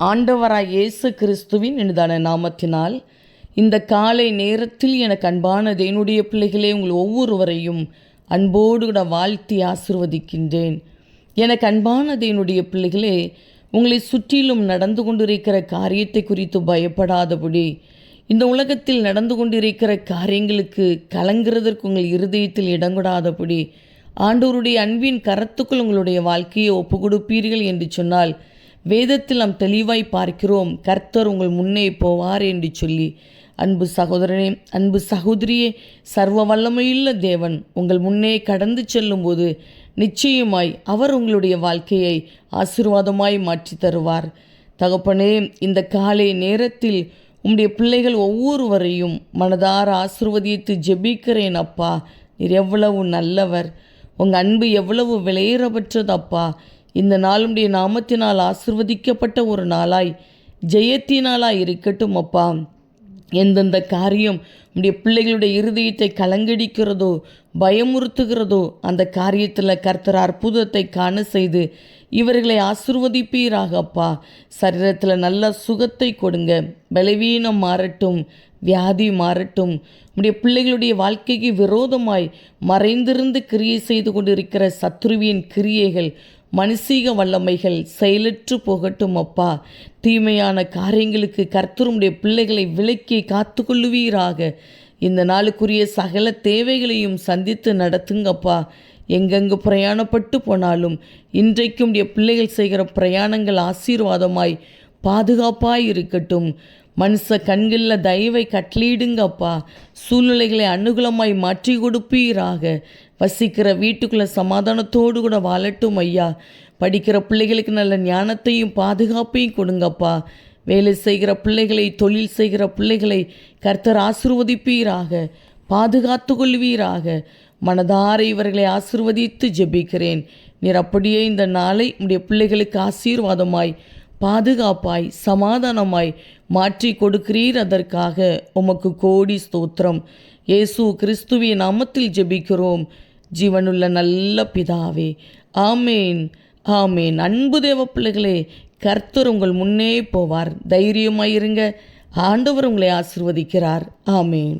ஆண்டவராய் இயேசு கிறிஸ்துவின் இனிதான நாமத்தினால் இந்த காலை நேரத்தில் எனக்கு அன்பான தேவனுடைய பிள்ளைகளே, உங்கள் ஒவ்வொருவரையும் அன்போடு கூட வாழ்த்தி ஆசிர்வதிக்கின்றேன். எனக்கு அன்பான தேவனுடைய பிள்ளைகளே, உங்களை சுற்றிலும் நடந்து கொண்டிருக்கிற காரியத்தை குறித்து பயப்படாதபடி, இந்த உலகத்தில் நடந்து கொண்டிருக்கிற காரியங்களுக்கு கலங்குறதற்கு உங்கள் இருதயத்தில் இடங்கொடாதபடி, ஆண்டவருடைய அன்பின் கரத்துக்குள் உங்களுடைய வாழ்க்கையை ஒப்பு கொடுப்பீர்கள் என்று சொன்னால், வேதத்தில் நாம் தெளிவாய் பார்க்கிறோம், கர்த்தர் உங்கள் முன்னே போவார் என்று சொல்லி. அன்பு சகோதரனே, அன்பு சகோதரியே, சர்வ வல்லமையுள்ள தேவன் உங்கள் முன்னே கடந்து செல்லும்போது நிச்சயமாய் அவர் உங்களுடைய வாழ்க்கையை ஆசீர்வாதமாய் மாற்றி தருவார். தகப்பனே, இந்த காலை நேரத்தில் உம்முடைய பிள்ளைகள் ஒவ்வொருவரையும் மனதார ஆசீர்வதித்து ஜெபிக்கிறேன். அப்பா, நீர் எவ்வளவு நல்லவர், உங்கள் அன்பு எவ்வளவு விலையேறப்பட்டது. அப்பா, இந்த நாளுடைய நாமத்தினால் ஆசிர்வதிக்கப்பட்ட ஒரு நாளாய், ஜெயத்தினாலாய் இருக்கட்டும். அப்பா, எந்தெந்த காரியம் உடைய பிள்ளைகளுடைய இருதயத்தை கலங்கடிக்கிறதோ, பயமுறுத்துகிறதோ, அந்த காரியத்தில் கர்த்தர் அற்புதத்தை காண செய்து இவர்களை ஆசிர்வதிப்பீராக. அப்பா, சரீரத்தில் நல்ல சுகத்தை கொடுங்க, பலவீனம் மாறட்டும், வியாதி மாறட்டும். உடைய பிள்ளைகளுடைய வாழ்க்கைக்கு விரோதமாய் மறைந்திருந்து கிரியை செய்து கொண்டிருக்கிற சத்ருவின் கிரியைகள், மனுஷீக வல்லமைகள் செயலற்று போகட்டும். அப்பா, தீமையான காரியங்களுக்கு கர்த்தருடைய பிள்ளைகளை விலக்கி காத்து கொள்ளுவீராக. இந்த நாளுக்குரிய சகல தேவைகளையும் சந்தித்து நடத்துங்கப்பா. எங்கெங்கு பிரயாணப்பட்டு போனாலும் இன்றைக்கும் உடைய பிள்ளைகள் செய்கிற பிரயாணங்கள் ஆசீர்வாதமாய் பாதுகாப்பாய் இருக்கட்டும். மனுஷ கண்களில் தயவை கட்டளிடுங்கப்பா. சூழ்நிலைகளை அனுகூலமாய் மாற்றி கொடுப்பீராக. வசிக்கிற வீட்டுக்குள்ளே சமாதானத்தோடு கூட வாழட்டும் ஐயா. படிக்கிற பிள்ளைகளுக்கு நல்ல ஞானத்தையும் பாதுகாப்பையும் கொடுங்கப்பா. வேலை செய்கிற பிள்ளைகளை, தொழில் செய்கிற பிள்ளைகளை கர்த்தர் ஆசீர்வதிப்பீராக, பாதுகாத்து கொள்வீராக. மனதார இவர்களை ஆசீர்வதித்து ஜெபிக்கிறேன். நீர் அப்படியே இந்த நாளை உடைய பிள்ளைகளுக்கு ஆசீர்வாதமாய், பாதுகாப்பாய், சமாதானமாய் மாற்றி கொடுக்கிறீர். அதற்காக உமக்கு கோடி ஸ்தோத்திரம். இயேசு கிறிஸ்துவின் நாமத்தில் ஜெபிக்கிறோம் ஜீவனுள்ள நல்ல பிதாவே. ஆமேன், ஆமேன். அன்பு தேவ பிள்ளைகளே, கர்த்தர் உங்கள் முன்னே போவார். தைரியமாயிருங்க. ஆண்டவர் உங்களை ஆசீர்வதிக்கிறார். ஆமேன்.